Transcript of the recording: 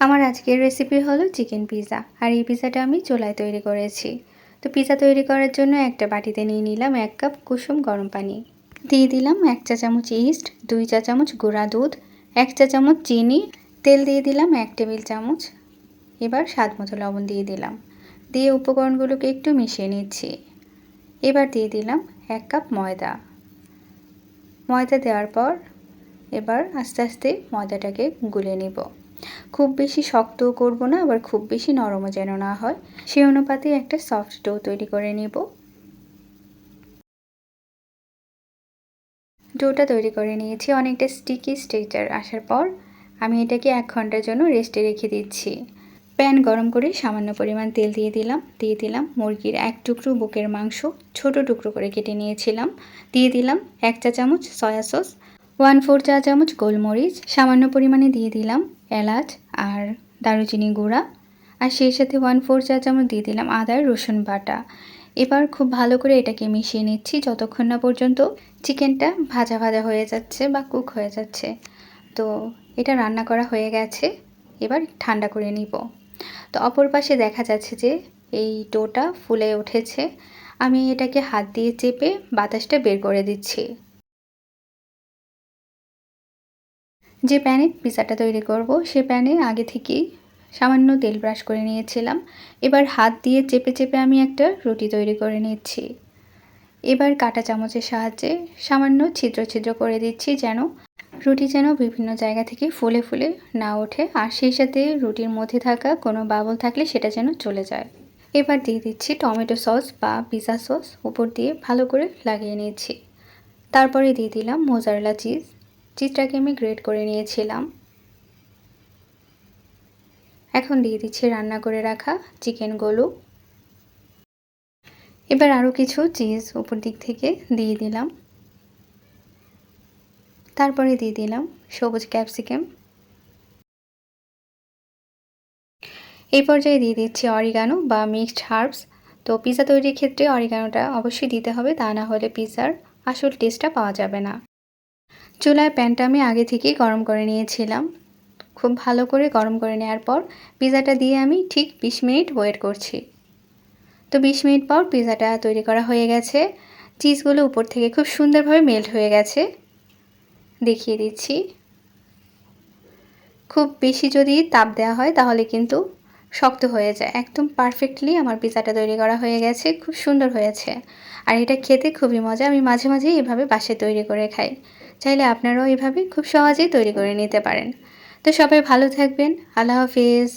আমার আজকের রেসিপি হলো চিকেন পিৎজা, আর এই পিৎজাটা আমি চুলায় তৈরি করেছি। তো পিৎজা তৈরি করার জন্য একটা বাটিতে নিয়ে নিলাম 1 কাপ কুসুম গরম পানি, দিয়ে দিলাম 1 চা চামচ ইস্ট, 2 চা চামচ গুঁড়া দুধ, 1 চা চামচ চিনি, তেল দিয়ে দিলাম 1 টেবিল চামচ। এবার স্বাদ মতো লবণ দিয়ে দিলাম, দিয়ে উপকরণগুলোকে একটু মিশিয়ে নিচ্ছি। এবার দিয়ে দিলাম 1 কাপ ময়দা। ময়দা দেওয়ার পর এবার আস্তে আস্তে ময়দাটাকে গুলে নেব। খুব বেশি শক্তও করব না, আবার খুব বেশি নরমও যেন না হয়, সেই অনুপাতে একটা সফট ডো তৈরি করে নেব। ডোটা তৈরি করে নিয়েছি। অনেকটা স্টিকি স্টেচার আসার পর আমি এটাকে 1 ঘন্টার জন্য রেস্টে রেখে দিচ্ছি। প্যান গরম করে সামান্য পরিমাণ তেল দিয়ে দিলাম মুরগির 1 টুকরো বুকের মাংস, ছোট টুকরো করে কেটে নিয়েছিলাম। দিয়ে দিলাম 1 চা চামচ সয়া সস, 1/4 চা চামচ গোলমরিচ, সামান্য পরিমাণে দিয়ে দিলাম এলাচ আর দারুচিনি গুঁড়া, আর সেই সাথে 1/4 চা চামচ দিয়ে দিলাম আদা রসুন বাটা। এবার খুব ভালো করে এটাকে মিশিয়ে নিচ্ছি যতক্ষণ না পর্যন্ত চিকেনটা ভাজা ভাজা হয়ে যাচ্ছে বা কুক হয়ে যাচ্ছে। তো এটা রান্না করা হয়ে গেছে, এবার ঠান্ডা করে নিব। তো অপর পাশে দেখা যাচ্ছে যে এই ডোটা ফুলে উঠেছে। আমি এটাকে হাত দিয়ে চেপে বাতাসটা বের করে দিচ্ছি। যে প্যানে পিৎজাটা তৈরি করব সে প্যানে আগে থেকেই সামান্য তেল ব্রাশ করে নিয়েছিলাম। এবার হাত দিয়ে চেপে চেপে আমি একটা রুটি তৈরি করে নিচ্ছি। এবার কাঁটা চামচের সাহায্যে সামান্য ছিদ্র ছিদ্র করে দিচ্ছি, রুটি যেন বিভিন্ন জায়গা থেকে ফুলে ফুলে না ওঠে, আর সেই সাথে রুটির মধ্যে থাকা কোনো বাবল থাকলে সেটা যেন চলে যায়। এবার দিয়ে দিচ্ছি টমেটো সস বা পিৎজা সস, উপর দিয়ে ভালো করে লাগিয়ে নিয়েছি। তারপরে দিয়ে দিলাম মোজারেলা চিজটাকে আমি গ্রেট করে নিয়েছিলাম। এখন দিয়ে দিচ্ছি রান্না করে রাখা চিকেনগুলো। এবার আরও কিছু চিজ উপর দিক থেকে দিয়ে দিলাম। তারপরে দিয়ে দিলাম সবুজ ক্যাপসিকাম। এই পর্যায়ে দিয়ে দিচ্ছি অরিগানো বা মিক্সড হার্বস। তো পিৎজা তৈরির ক্ষেত্রে অরিগানোটা অবশ্যই দিতে হবে, তা না হলে পিৎজার আসল টেস্টটা পাওয়া যাবে না। চুলায় প্যানটা আমি আগে থেকেই গরম করে নিয়েছিলাম। খুব ভালো করে গরম করে নেওয়ার পর পিৎজাটা দিয়ে আমি ঠিক 20 মিনিট ওয়েট করছি। তো 20 মিনিট পর পিৎজাটা তৈরি করা হয়ে গেছে। চিজগুলো উপর থেকে খুব সুন্দরভাবে মেল্ট হয়ে গেছে, দেখিয়ে দিচ্ছি। খুব বেশি যদি তাপ দেওয়া হয় তাহলে কিন্তু শক্ত হয়ে যায়। একদম পারফেক্টলি আমার পিৎজাটা তৈরি করা হয়ে গেছে, খুব সুন্দর হয়েছে। আর এটা খেতে খুবই মজা। আমি মাঝে মাঝেই এভাবে বাসায় তৈরি করে খাই। চাইলে আপনারাও এভাবে খুব সহজেই তৈরি করে নিতে পারেন। তো সবাই ভালো থাকবেন। আল্লাহ হাফেজ।